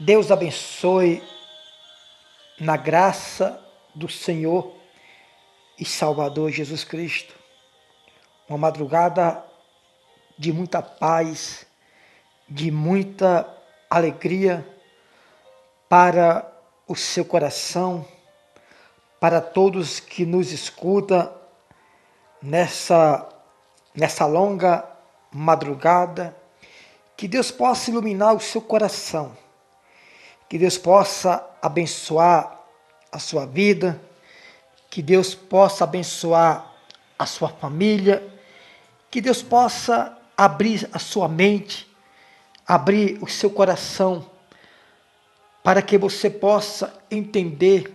Deus abençoe na graça do Senhor e Salvador Jesus Cristo. Uma madrugada de muita paz, de muita alegria para o seu coração, para todos que nos escutam nessa longa madrugada. Que Deus possa iluminar o seu coração, que Deus possa abençoar a sua vida, que Deus possa abençoar a sua família, que Deus possa abrir a sua mente, abrir o seu coração, para que você possa entender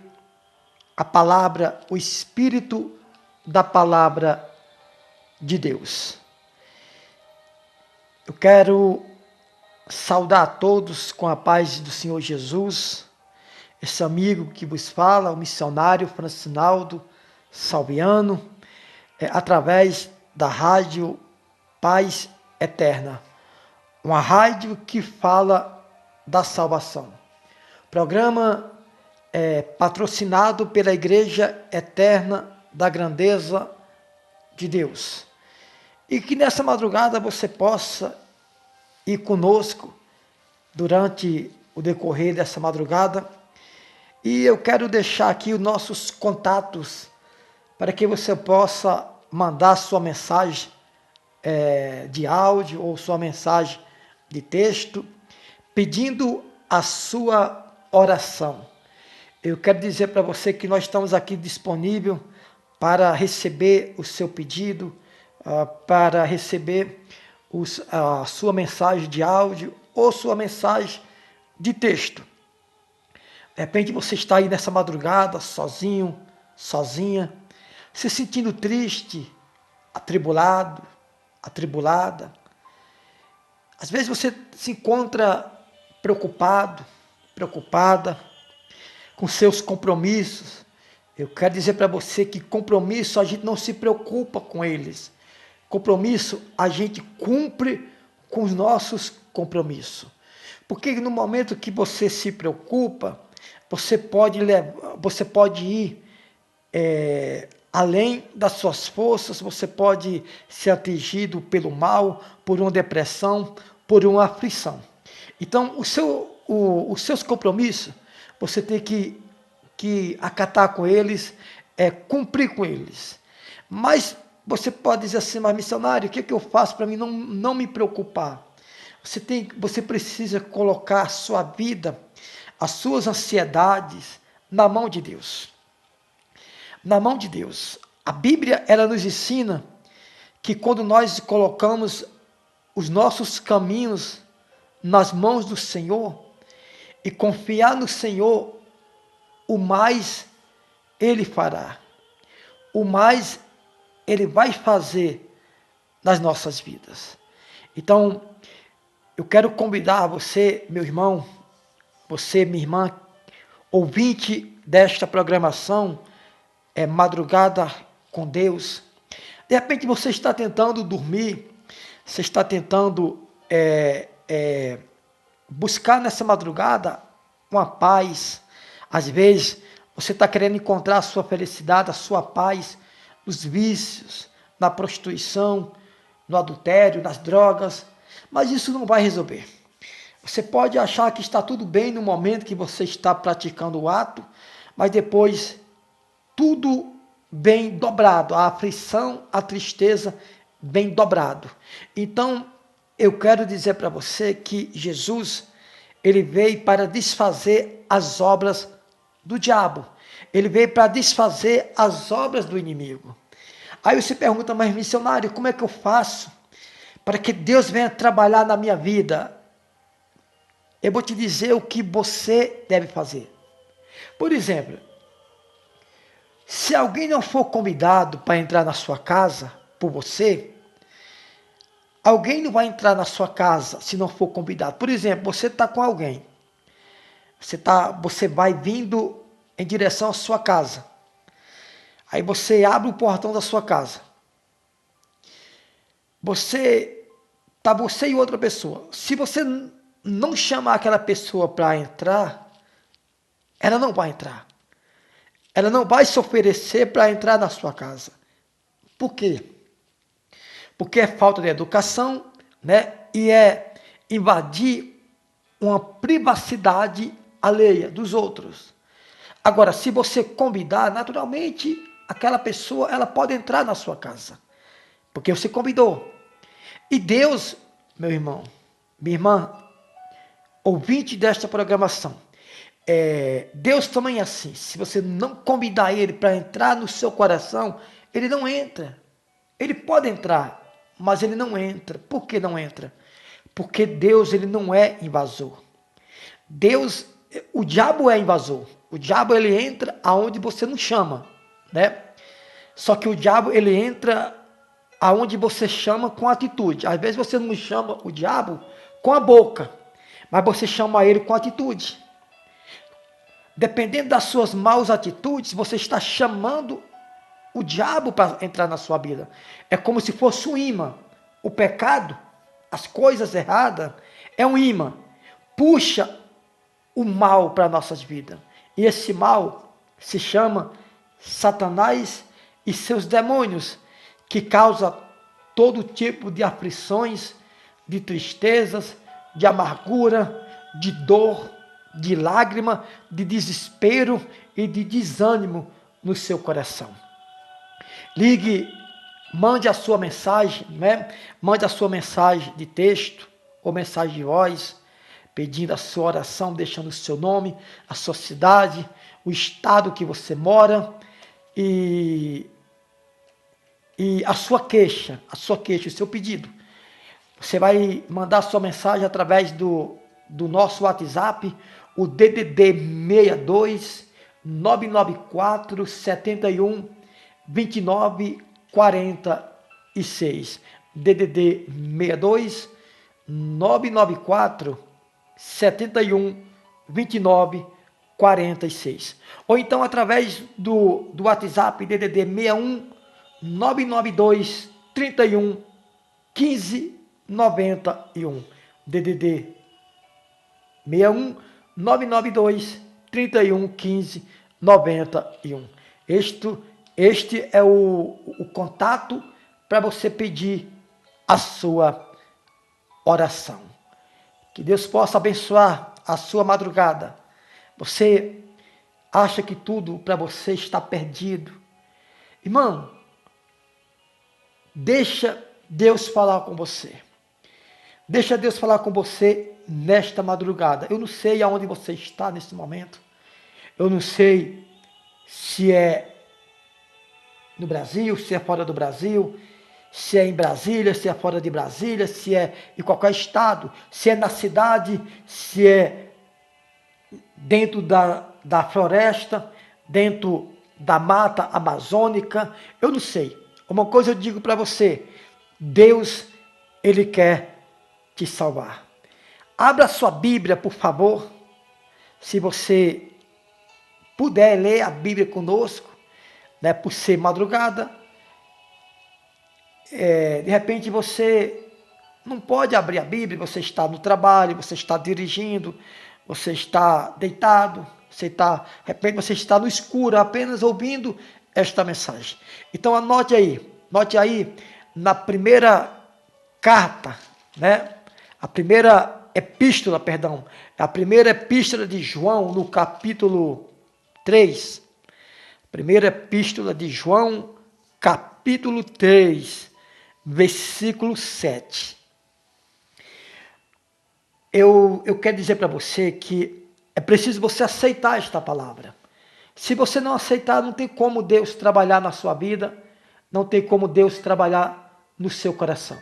a palavra, o espírito da palavra de Deus. Eu quero saudar a todos com a paz do Senhor Jesus, esse amigo que vos fala, o missionário Francinaldo Salviano, através da rádio Paz Eterna, uma rádio que fala da salvação. Programa patrocinado pela Igreja Eterna da Grandeza de Deus. E que nessa madrugada você possa ir conosco durante o decorrer dessa madrugada. E eu quero deixar aqui os nossos contatos para que você possa mandar sua mensagem de áudio ou sua mensagem de texto, pedindo a sua oração. Eu quero dizer para você que nós estamos aqui disponível para receber o seu pedido, para receber a sua mensagem de áudio ou sua mensagem de texto. De repente você está aí nessa madrugada, sozinho, sozinha, se sentindo triste, atribulado, atribulada. Às vezes você se encontra preocupado, preocupada com seus compromissos. Eu quero dizer para você que compromisso a gente não se preocupa com eles. Compromisso a gente cumpre com os nossos compromissos. Porque no momento que você se preocupa, você pode ir além das suas forças, você pode ser atingido pelo mal, por uma depressão, por uma aflição. Então, os seus compromissos, você tem que acatar com eles, cumprir com eles. Mas você pode dizer assim, mas missionário, o que eu faço para mim não me preocupar? Você precisa colocar a sua vida, as suas ansiedades na mão de Deus. Na mão de Deus. A Bíblia, ela nos ensina que quando nós colocamos os nossos caminhos nas mãos do Senhor e confiar no Senhor, o mais Ele fará. O mais Ele vai fazer nas nossas vidas. Então, eu quero convidar você, meu irmão, você, minha irmã, ouvinte desta programação, Madrugada com Deus. De repente você está tentando dormir, você está tentando buscar nessa madrugada uma paz. Às vezes você está querendo encontrar a sua felicidade, a sua paz nos vícios, na prostituição, no adultério, nas drogas, mas isso não vai resolver. Você pode achar que está tudo bem no momento que você está praticando o ato, mas depois tudo vem dobrado, a aflição, a tristeza vem dobrado. Então, eu quero dizer para você que Jesus, ele veio para desfazer as obras do diabo. Ele veio para desfazer as obras do inimigo. Aí você pergunta, mas missionário, como é que eu faço para que Deus venha trabalhar na minha vida? Eu vou te dizer o que você deve fazer. Por exemplo, se alguém não for convidado para entrar na sua casa por você, alguém não vai entrar na sua casa se não for convidado. Por exemplo, você está com alguém, você vai vindo em direção à sua casa. Aí você abre o portão da sua casa. Você e outra pessoa. Se você não chamar aquela pessoa para entrar, ela não vai entrar. Ela não vai se oferecer para entrar na sua casa. Por quê? Porque é falta de educação, né? E é invadir uma privacidade alheia dos outros. Agora, se você convidar, naturalmente, aquela pessoa, ela pode entrar na sua casa, porque você convidou. E Deus, meu irmão, minha irmã, ouvinte desta programação, Deus também é assim. Se você não convidar Ele para entrar no seu coração, Ele não entra. Ele pode entrar, mas Ele não entra. Por que não entra? Porque Deus, Ele não é invasor. Deus, o diabo é invasor. O diabo, ele entra aonde você não chama, né? Só que o diabo, ele entra aonde você chama com atitude. Às vezes você não chama o diabo com a boca, mas você chama ele com atitude. Dependendo das suas maus atitudes, você está chamando o diabo para entrar na sua vida. É como se fosse um imã. O pecado, as coisas erradas, é um imã. Puxa o mal para nossas vidas. E esse mal se chama Satanás e seus demônios, que causa todo tipo de aflições, de tristezas, de amargura, de dor, de lágrima, de desespero e de desânimo no seu coração. Ligue, mande a sua mensagem, né? Mande a sua mensagem de texto ou mensagem de voz, pedindo a sua oração, deixando o seu nome, a sua cidade, o estado que você mora e a sua queixa, o seu pedido. Você vai mandar a sua mensagem através do nosso WhatsApp, o DDD 62 994 71 29 46. DDD 62 994 71 29 46. Ou então através do WhatsApp DDD 61 992 31 15 91. DDD 61 992 31 15 91. Este é o contato para você pedir a sua oração. Que Deus possa abençoar a sua madrugada. Você acha que tudo para você está perdido? Irmão, deixa Deus falar com você. Deixa Deus falar com você nesta madrugada. Eu não sei aonde você está nesse momento. Eu não sei se é no Brasil, se é fora do Brasil, se é em Brasília, se é fora de Brasília, se é em qualquer estado, se é na cidade, se é dentro da floresta, dentro da mata amazônica, eu não sei. Uma coisa eu digo para você, Deus, Ele quer te salvar. Abra sua Bíblia, por favor, se você puder ler a Bíblia conosco, né, por ser madrugada. De repente você não pode abrir a Bíblia, você está no trabalho, você está dirigindo, você está deitado, de repente você está no escuro, apenas ouvindo esta mensagem. Então anote aí na primeira carta, né? A primeira epístola de João, no capítulo 3. Primeira epístola de João, capítulo 3, versículo 7. Eu quero dizer para você que é preciso você aceitar esta palavra. Se você não aceitar, não tem como Deus trabalhar na sua vida, não tem como Deus trabalhar no seu coração.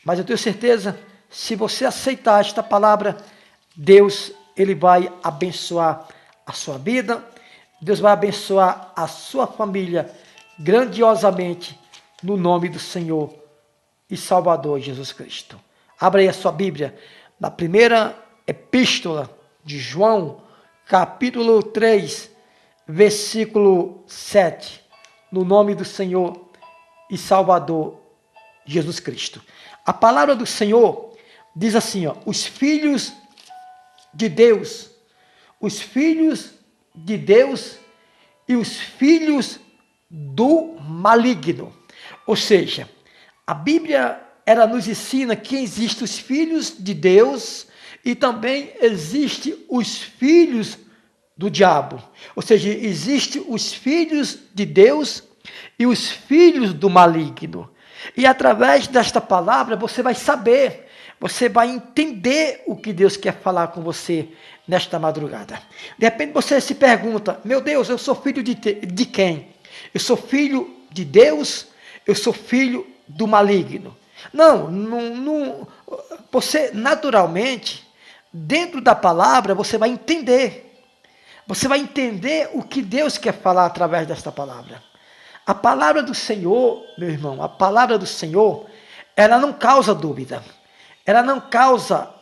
Mas eu tenho certeza, se você aceitar esta palavra, Deus, Ele vai abençoar a sua vida, Deus vai abençoar a sua família grandiosamente, no nome do Senhor e Salvador Jesus Cristo. Abra aí a sua Bíblia, na primeira epístola de João, capítulo 3, versículo 7, no nome do Senhor e Salvador Jesus Cristo. A palavra do Senhor diz assim, os filhos de Deus, os filhos de Deus e os filhos do maligno. Ou seja, a Bíblia, ela nos ensina que existem os filhos de Deus e também existem os filhos do diabo. Ou seja, existem os filhos de Deus e os filhos do maligno. E através desta palavra você vai saber, você vai entender o que Deus quer falar com você nesta madrugada. De repente você se pergunta, meu Deus, eu sou filho de quem? Eu sou filho de Deus, eu sou filho do maligno. Não, você naturalmente, dentro da palavra, você vai entender. Você vai entender o que Deus quer falar através desta palavra. A palavra do Senhor, meu irmão, a palavra do Senhor, ela não causa dúvida. Ela não causa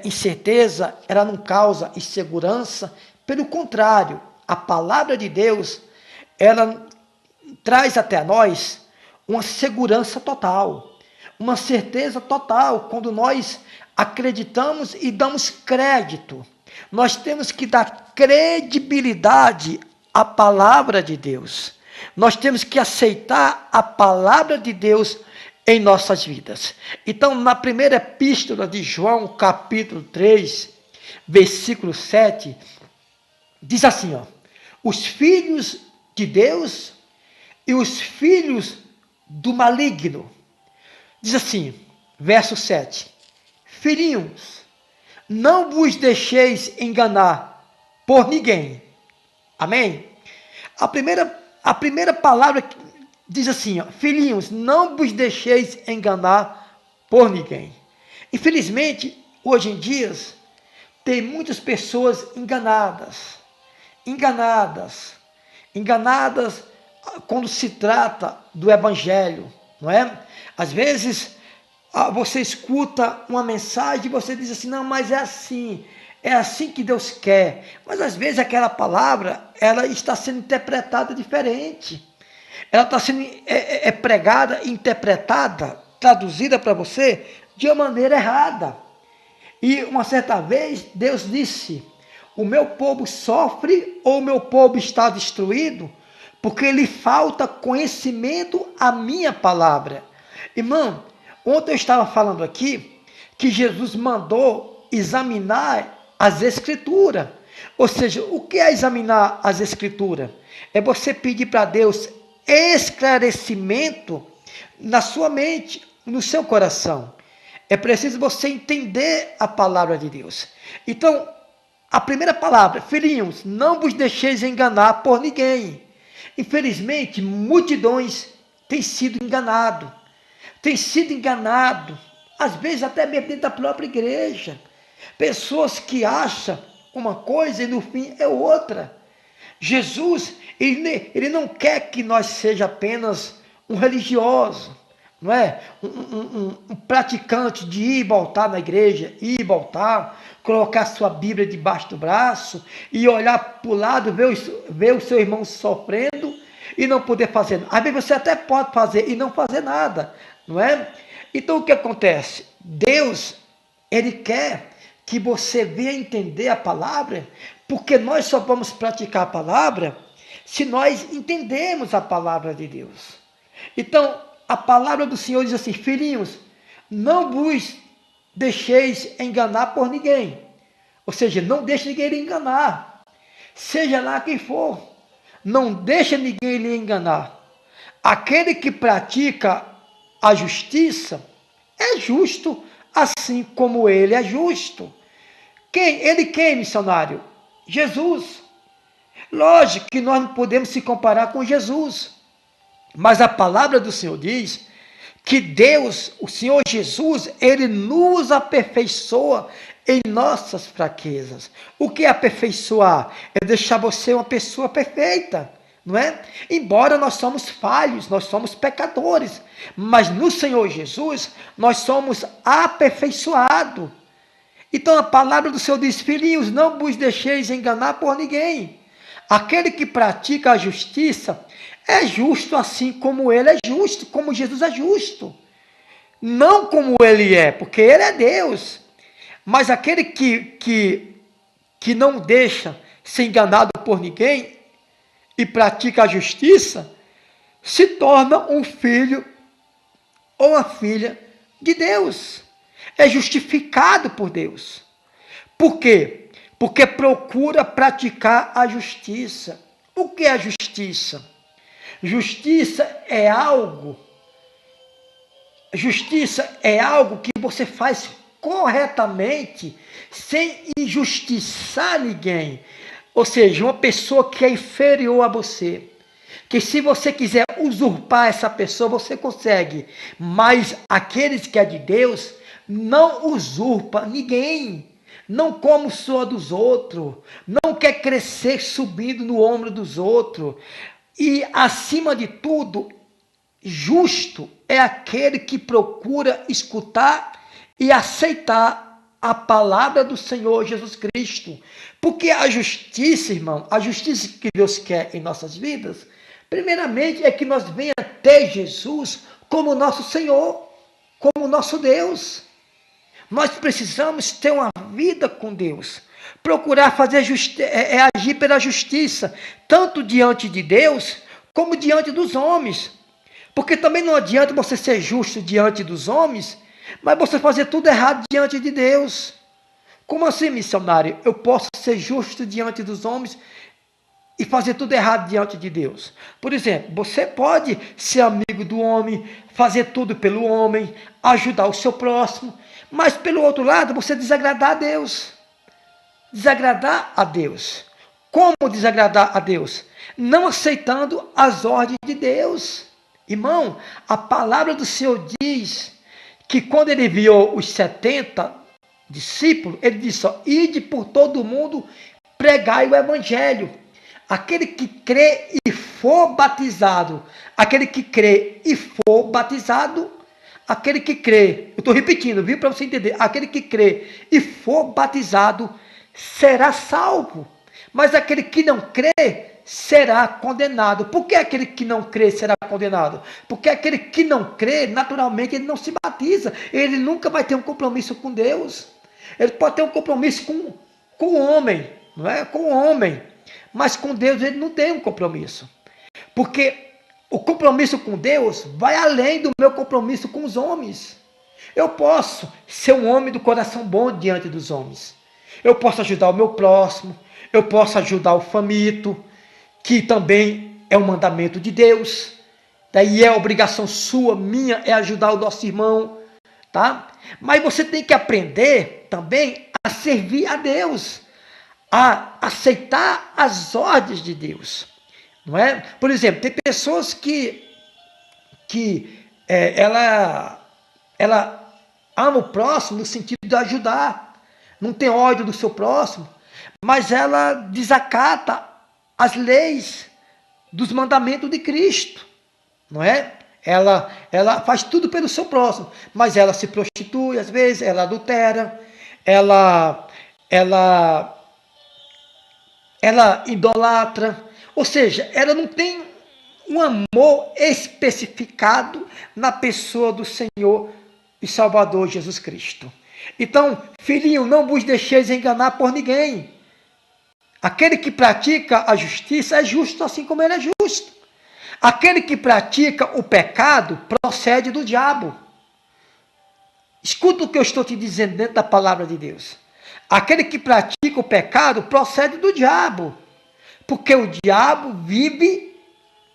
incerteza, ela não causa insegurança. Pelo contrário, a palavra de Deus, ela traz até nós uma segurança total, uma certeza total, quando nós acreditamos e damos crédito. Nós temos que dar credibilidade à palavra de Deus. Nós temos que aceitar a palavra de Deus em nossas vidas. Então, na primeira epístola de João, capítulo 3, versículo 7, diz assim, ó, os filhos de Deus e os filhos do maligno. Diz assim, verso 7, filhinhos, não vos deixeis enganar por ninguém. Amém? A primeira palavra diz assim, ó, filhinhos, não vos deixeis enganar por ninguém. Infelizmente, hoje em dia, tem muitas pessoas enganadas quando se trata do evangelho, não é? Às vezes, você escuta uma mensagem e você diz assim, não, mas é assim que Deus quer. Mas às vezes aquela palavra, ela está sendo interpretada diferente. Ela está sendo pregada, interpretada, traduzida para você de uma maneira errada. E uma certa vez Deus disse, o meu povo sofre ou o meu povo está destruído porque lhe falta conhecimento à minha palavra. Irmão, ontem eu estava falando aqui que Jesus mandou examinar as Escrituras. Ou seja, o que é examinar as Escrituras? É você pedir para Deus esclarecimento na sua mente, no seu coração. É preciso você entender a palavra de Deus. Então, a primeira palavra, filhinhos, não vos deixeis enganar por ninguém. Infelizmente, multidões têm sido enganados. Às vezes até mesmo dentro da própria igreja. Pessoas que acham uma coisa e no fim é outra. Jesus, ele não quer que nós seja apenas um religioso, não é? Um praticante de ir e voltar na igreja, ir e voltar, colocar sua Bíblia debaixo do braço e olhar para o lado, ver o seu irmão sofrendo e não poder fazer nada. Às vezes você até pode fazer e não fazer nada, não é? Então o que acontece? Deus, ele quer que você venha entender a palavra, porque nós só vamos praticar a palavra se nós entendemos a palavra de Deus. Então, a palavra do Senhor diz assim, filhinhos, não vos deixeis enganar por ninguém. Ou seja, não deixe ninguém lhe enganar. Seja lá quem for, não deixe ninguém lhe enganar. Aquele que pratica a justiça é justo, assim como ele é justo. Quem, missionário? Jesus. Lógico que nós não podemos se comparar com Jesus, mas a palavra do Senhor diz que Deus, o Senhor Jesus, ele nos aperfeiçoa em nossas fraquezas. O que é aperfeiçoar? É deixar você uma pessoa perfeita, não é? Embora nós somos falhos, nós somos pecadores, mas no Senhor Jesus nós somos aperfeiçoados. Então a palavra do Senhor diz, filhinhos, não vos deixeis enganar por ninguém. Aquele que pratica a justiça é justo assim como ele é justo, como Jesus é justo. Não como ele é, porque ele é Deus. Mas aquele que que não deixa ser enganado por ninguém e pratica a justiça, se torna um filho ou uma filha de Deus. É justificado por Deus. Por quê? Porque procura praticar a justiça. O que é a justiça? Justiça é algo que você faz corretamente, sem injustiçar ninguém. Ou seja, uma pessoa que é inferior a você. Que se você quiser usurpar essa pessoa, você consegue. Mas aqueles que é de Deus, não usurpa ninguém. Não come o suor dos outros. Não quer crescer subindo no ombro dos outros. E, acima de tudo, justo é aquele que procura escutar e aceitar a palavra do Senhor Jesus Cristo. Porque a justiça, irmão, a justiça que Deus quer em nossas vidas, primeiramente é que nós venhamos ter Jesus como nosso Senhor, como nosso Deus. Nós precisamos ter uma vida com Deus, procurar fazer agir pela justiça, tanto diante de Deus, como diante dos homens. Porque também não adianta você ser justo diante dos homens, mas você fazer tudo errado diante de Deus. Como assim, missionário? Eu posso ser justo diante dos homens e fazer tudo errado diante de Deus? Por exemplo, você pode ser amigo do homem, fazer tudo pelo homem, ajudar o seu próximo, mas pelo outro lado, você desagradar a Deus. Desagradar a Deus. Como desagradar a Deus? Não aceitando as ordens de Deus. Irmão, a palavra do Senhor diz que quando ele enviou os 70 discípulos, ele disse, ide por todo mundo, pregai o evangelho. Aquele que crê e for batizado, aquele que crê e for batizado, aquele que crê, eu estou repetindo, viu, para você entender, aquele que crê e for batizado será salvo, mas aquele que não crê será condenado. Por que aquele que não crê será condenado? Porque aquele que não crê, naturalmente, ele não se batiza, ele nunca vai ter um compromisso com Deus. Ele pode ter um compromisso com o homem, não é? Com o homem, mas com Deus ele não tem um compromisso, porque o compromisso com Deus vai além do meu compromisso com os homens. Eu posso ser um homem do coração bom diante dos homens, eu posso ajudar o meu próximo, eu posso ajudar o faminto, que também é um mandamento de Deus, daí é obrigação sua, minha, é ajudar o nosso irmão, tá? Mas você tem que aprender também a servir a Deus, a aceitar as ordens de Deus, não é? Por exemplo, tem pessoas que ela ama o próximo no sentido de ajudar, não tem ódio do seu próximo, mas ela desacata as leis dos mandamentos de Cristo, não é? Ela faz tudo pelo seu próximo, mas ela se prostitui às vezes, ela adultera, ela idolatra, ou seja, ela não tem um amor especificado na pessoa do Senhor e Salvador Jesus Cristo. Então, filhinho, não vos deixeis enganar por ninguém. Aquele que pratica a justiça é justo assim como ele é justo. Aquele que pratica o pecado procede do diabo. Escuta o que eu estou te dizendo dentro da palavra de Deus. Aquele que pratica o pecado procede do diabo, porque o diabo vive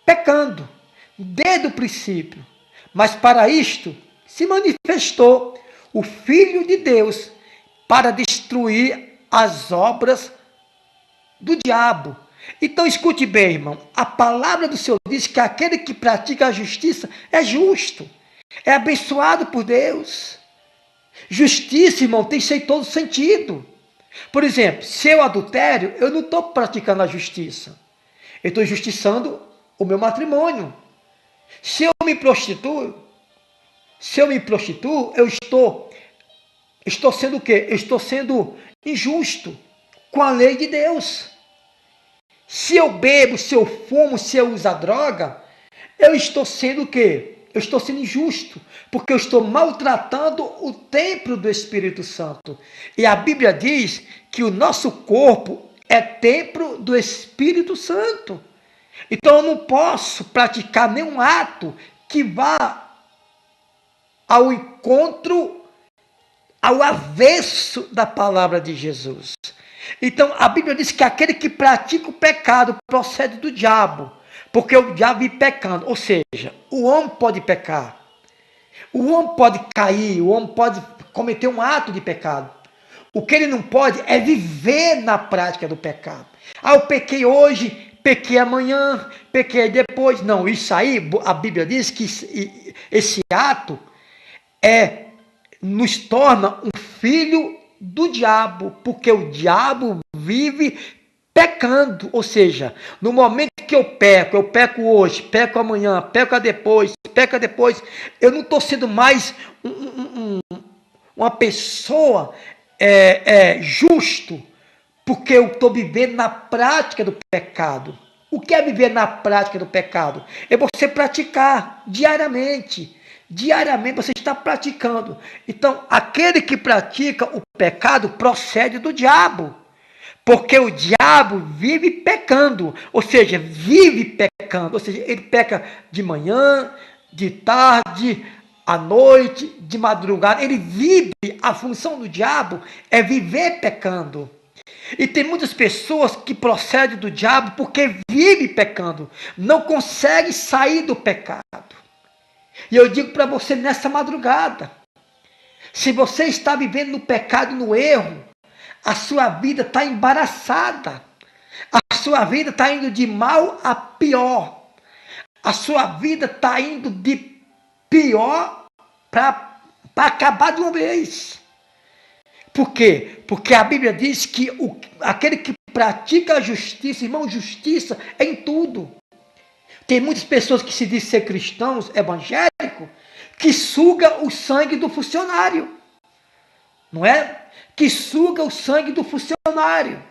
pecando desde o princípio. Mas para isto se manifestou o Filho de Deus para destruir as obras do diabo. Então escute bem, irmão, a palavra do Senhor diz que aquele que pratica a justiça é justo, é abençoado por Deus. Justiça, irmão, tem todo sentido. Por exemplo, se eu adultério, eu não estou praticando a justiça, eu estou injustiçando o meu matrimônio. Se eu me prostituo, eu estou sendo o quê? Eu estou sendo injusto com a lei de Deus. Se eu bebo, se eu fumo, se eu uso droga, eu estou sendo o quê? eu estou sendo injusto, porque eu estou maltratando o templo do Espírito Santo. E a Bíblia diz que o nosso corpo é templo do Espírito Santo. Então eu não posso praticar nenhum ato que vá ao encontro, ao avesso da palavra de Jesus. Então a Bíblia diz que aquele que pratica o pecado procede do diabo, porque o diabo vive pecando. Ou seja, o homem pode pecar, o homem pode cair, o homem pode cometer um ato de pecado. O que ele não pode é viver na prática do pecado. Ah, eu pequei hoje, pequei amanhã, pequei depois. Não, isso aí, a Bíblia diz que esse ato nos torna um filho do diabo, porque o diabo vive pecando. Ou seja, no momento que eu peco hoje, peco amanhã, peco depois, eu não estou sendo mais uma pessoa justo, porque eu estou vivendo na prática do pecado. O que é viver na prática do pecado? É você praticar diariamente. Diariamente você está praticando. Então, aquele que pratica o pecado procede do diabo. Porque o diabo vive pecando. Ou seja, vive pecando. Ou seja, ele peca de manhã, de tarde, à noite, de madrugada. Ele vive, a função do diabo é viver pecando. E tem muitas pessoas que procedem do diabo porque vivem pecando, não conseguem sair do pecado. E eu digo para você nessa madrugada, se você está vivendo no pecado, no erro, a sua vida está embaraçada, a sua vida está indo de mal a pior, a sua vida está indo de pior para acabar de uma vez. Por quê? Porque a Bíblia diz que aquele que pratica a justiça, irmão, justiça é em tudo. Tem muitas pessoas que se dizem ser cristãos, evangélicos, que suga o sangue do funcionário. Não é? Que suga o sangue do funcionário.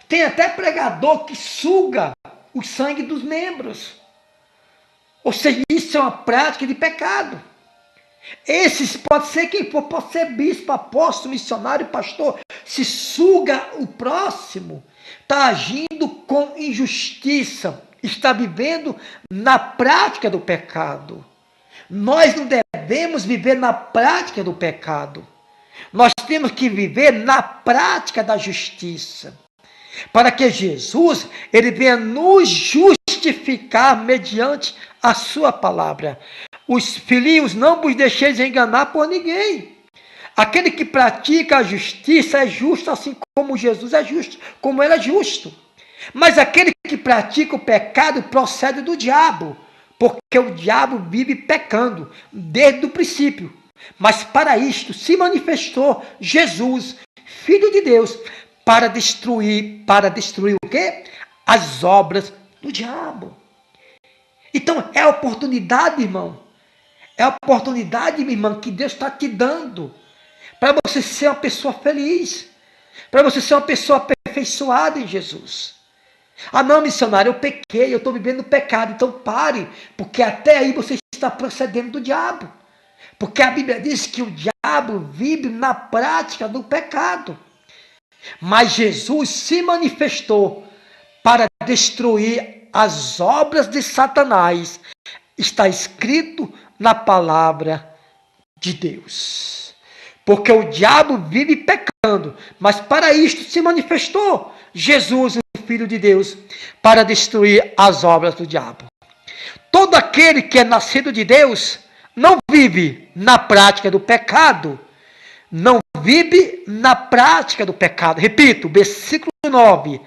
Tem até pregador que suga o sangue dos membros. Ou seja, isso é uma prática de pecado. Esses pode ser quem for, pode ser bispo, apóstolo, missionário, pastor. Se suga o próximo, está agindo com injustiça, está vivendo na prática do pecado. Nós não devemos viver na prática do pecado. Nós temos que viver na prática da justiça, para que Jesus ele venha nos justificar mediante a sua palavra. Os filhinhos, não vos deixeis enganar por ninguém. Aquele que pratica a justiça é justo, assim como Jesus é justo, como ele é justo. Mas aquele que pratica o pecado procede do diabo, porque o diabo vive pecando desde o princípio. Mas para isto se manifestou Jesus, Filho de Deus, para destruir o quê? As obras do diabo. Então é a oportunidade, irmão. É a oportunidade, minha irmã, que Deus está te dando para você ser uma pessoa feliz, para você ser uma pessoa aperfeiçoada em Jesus. Ah não, missionário, eu pequei, eu estou vivendo pecado, então pare, porque até aí você está procedendo do diabo. Porque a Bíblia diz que o diabo vive na prática do pecado. Mas Jesus se manifestou para destruir as obras de Satanás. Está escrito na palavra de Deus. Porque o diabo vive pecando, mas para isto se manifestou Jesus, o Filho de Deus, para destruir as obras do diabo. Todo aquele que é nascido de Deus não vive na prática do pecado. Não vive na prática do pecado. Repito, versículo 9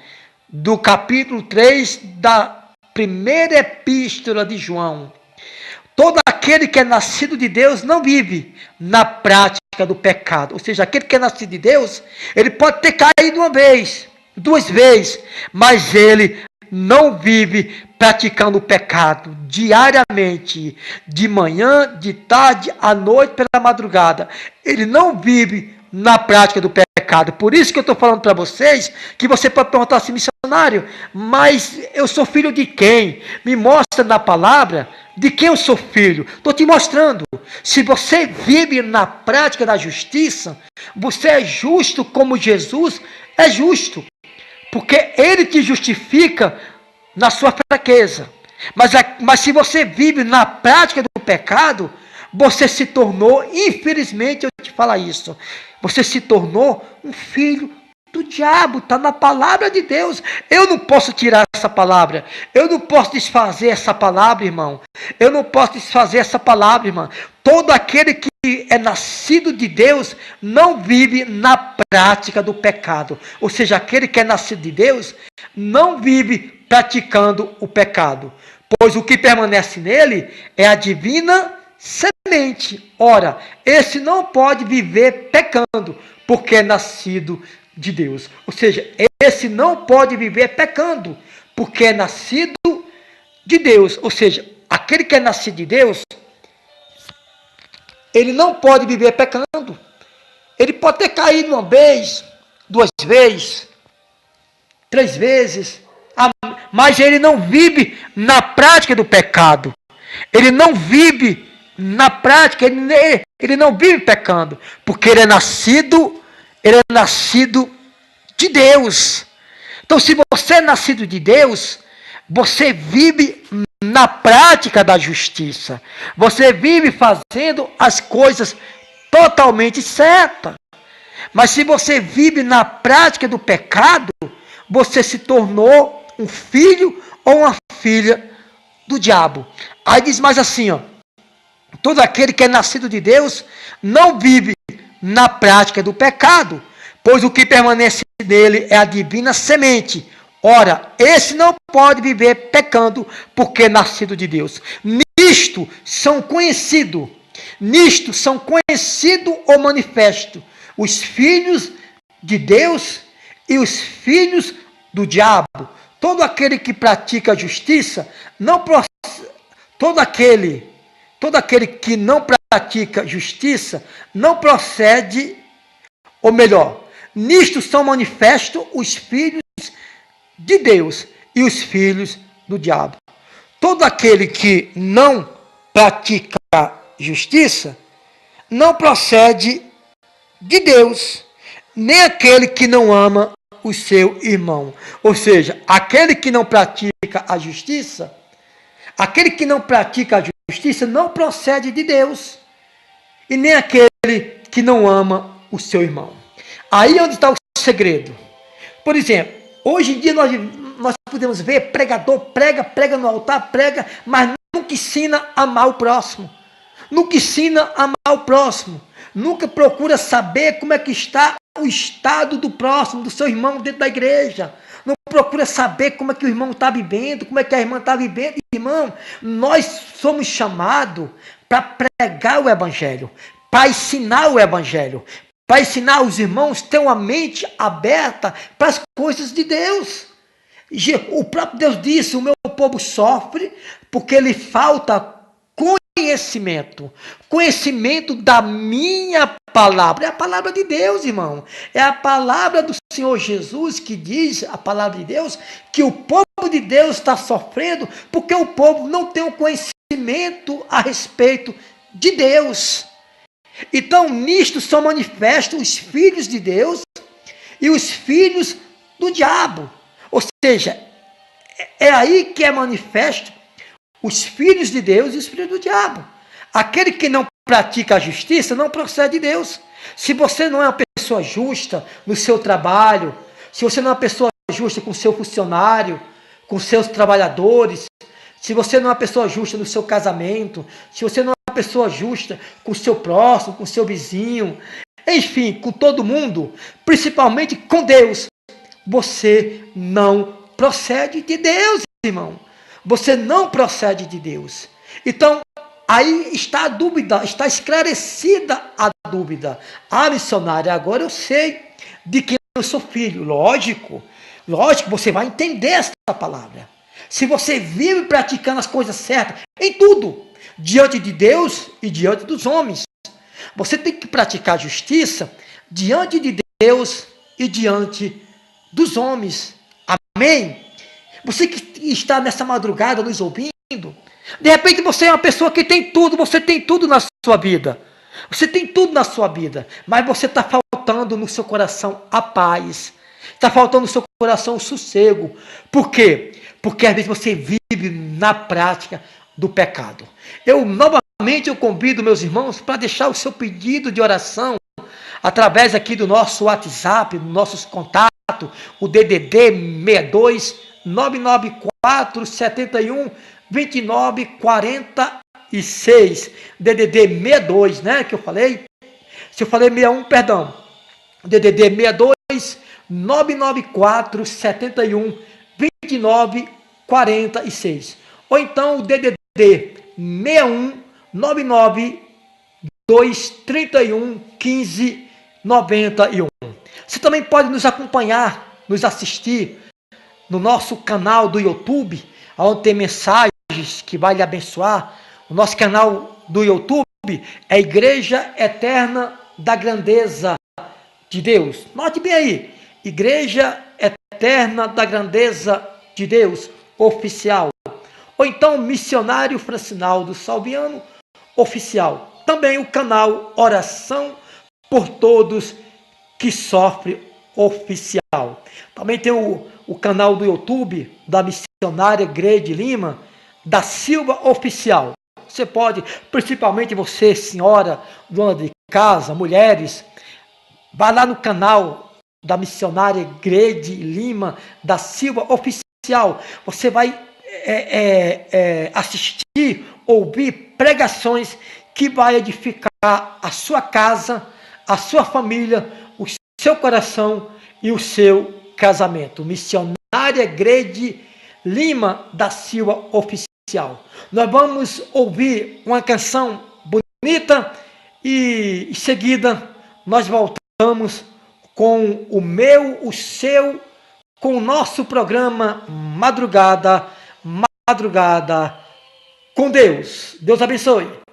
do capítulo 3 da primeira epístola de João. Todo aquele que é nascido de Deus não vive na prática do pecado. Ou seja, aquele que é nascido de Deus, ele pode ter caído uma vez, duas vezes, mas ele não vive praticando o pecado diariamente, de manhã, de tarde, à noite, pela madrugada. Ele não vive na prática do pecado. Por isso que eu estou falando para vocês, que você pode perguntar assim, missionário, mas eu sou filho de quem? Me mostra na palavra de quem eu sou filho. Estou te mostrando. Se você vive na prática da justiça, você é justo como Jesus é justo. Porque ele te justifica na sua fraqueza. Mas se você vive na prática do pecado, você se tornou, infelizmente eu te falo isso, você se tornou um filho do diabo. Está na palavra de Deus. Eu não posso tirar essa palavra. Eu não posso desfazer essa palavra, irmão. Eu não posso desfazer essa palavra, irmão. Todo aquele que é nascido de Deus não vive na prática do pecado. Ou seja, aquele que é nascido de Deus não vive praticando o pecado. Pois o que permanece nele é a divina semente. Ora, esse não pode viver pecando, porque é nascido de Deus. Ou seja, esse não pode viver pecando, porque é nascido de Deus. Ou seja, aquele que é nascido de Deus, ele não pode viver pecando. Ele pode ter caído uma vez, duas vezes, três vezes, mas ele não vive na prática do pecado. Ele não vive na prática, ele não vive pecando, porque ele é nascido de Deus. Então, se você é nascido de Deus, você vive na prática da justiça. Você vive fazendo as coisas totalmente certas. Mas se você vive na prática do pecado, você se tornou um filho ou uma filha do diabo. Aí diz mais assim, ó: todo aquele que é nascido de Deus não vive na prática do pecado, pois o que permanece nele é a divina semente. Ora, esse não pode viver pecando, porque é nascido de Deus. Nisto são conhecidos ou manifesto os filhos de Deus e os filhos do diabo. Todo aquele que pratica a justiça, todo aquele que não pratica justiça, não procede, ou melhor, nisto são manifestos os filhos de Deus e os filhos do diabo. Todo aquele que não pratica justiça, não procede de Deus, nem aquele que não ama o seu irmão. Ou seja, aquele que não pratica a justiça, não procede de Deus, e nem aquele que não ama o seu irmão. Aí é onde está o segredo. Por exemplo, hoje em dia nós podemos ver pregador prega no altar, mas nunca ensina a amar o próximo. Nunca ensina a amar o próximo. Nunca procura saber como é que está o estado do próximo, do seu irmão dentro da igreja. Não procura saber como é que o irmão está vivendo, como é que a irmã está vivendo. Irmão, nós somos chamados para pregar o evangelho, para ensinar o evangelho, para ensinar os irmãos a ter uma mente aberta para as coisas de Deus. O próprio Deus disse: o meu povo sofre porque lhe falta conhecimento da minha palavra. É a palavra de Deus, irmão. É a palavra do Senhor Jesus que diz, a palavra de Deus, que o povo de Deus está sofrendo porque o povo não tem um conhecimento a respeito de Deus. Então, nisto são manifestos os filhos de Deus e os filhos do diabo. Ou seja, é aí que é manifesto os filhos de Deus e os filhos do diabo. Aquele que não pratica a justiça não procede de Deus. Se você não é uma pessoa justa no seu trabalho, se você não é uma pessoa justa com o seu funcionário, com seus trabalhadores, se você não é uma pessoa justa no seu casamento, se você não é uma pessoa justa com o seu próximo, com o seu vizinho, enfim, com todo mundo, principalmente com Deus, você não procede de Deus, irmão. Você não procede de Deus. Então, aí está a dúvida, está esclarecida a dúvida. Ah, missionário, agora eu sei de quem eu sou filho. Lógico, você vai entender essa palavra. Se você vive praticando as coisas certas, em tudo, diante de Deus e diante dos homens. Você tem que praticar justiça diante de Deus e diante dos homens. Amém? Você que está nessa madrugada nos ouvindo, de repente você é uma pessoa que tem tudo, você tem tudo na sua vida. Você tem tudo na sua vida, mas você está faltando no seu coração a paz. Está faltando no seu coração o sossego. Por quê? Porque às vezes você vive na prática do pecado. Novamente eu convido meus irmãos para deixar o seu pedido de oração através aqui do nosso WhatsApp, dos nossos contatos, o DDD 62 994 71 29 46, DDD 62, né, que eu falei. Se eu falei 61, perdão. DDD 62 994 71 29 46. Ou então o DDD 61 99 231 15 91. Você também pode nos acompanhar, nos assistir no nosso canal do YouTube, onde tem mensagens que vai lhe abençoar. O nosso canal do YouTube é Igreja Eterna da Grandeza de Deus. Note bem aí, Igreja Eterna da Grandeza de Deus Oficial. Ou então Missionário Francinaldo Salviano Oficial. Também o canal Oração por Todos que Sofrem Oficial. Também tem o canal do YouTube da missionária Grede Lima da Silva Oficial. Você pode, principalmente você, senhora, dona de casa, mulheres, vá lá no canal da missionária Grede Lima da Silva Oficial. Você vai assistir, ouvir pregações que vai edificar a sua casa, a sua família, o seu coração e o seu casamento. Missionária Grede Lima da Silva Oficial. Nós vamos ouvir uma canção bonita e em seguida nós voltamos com o meu, o seu, com o nosso programa Madrugada com Deus. Deus abençoe.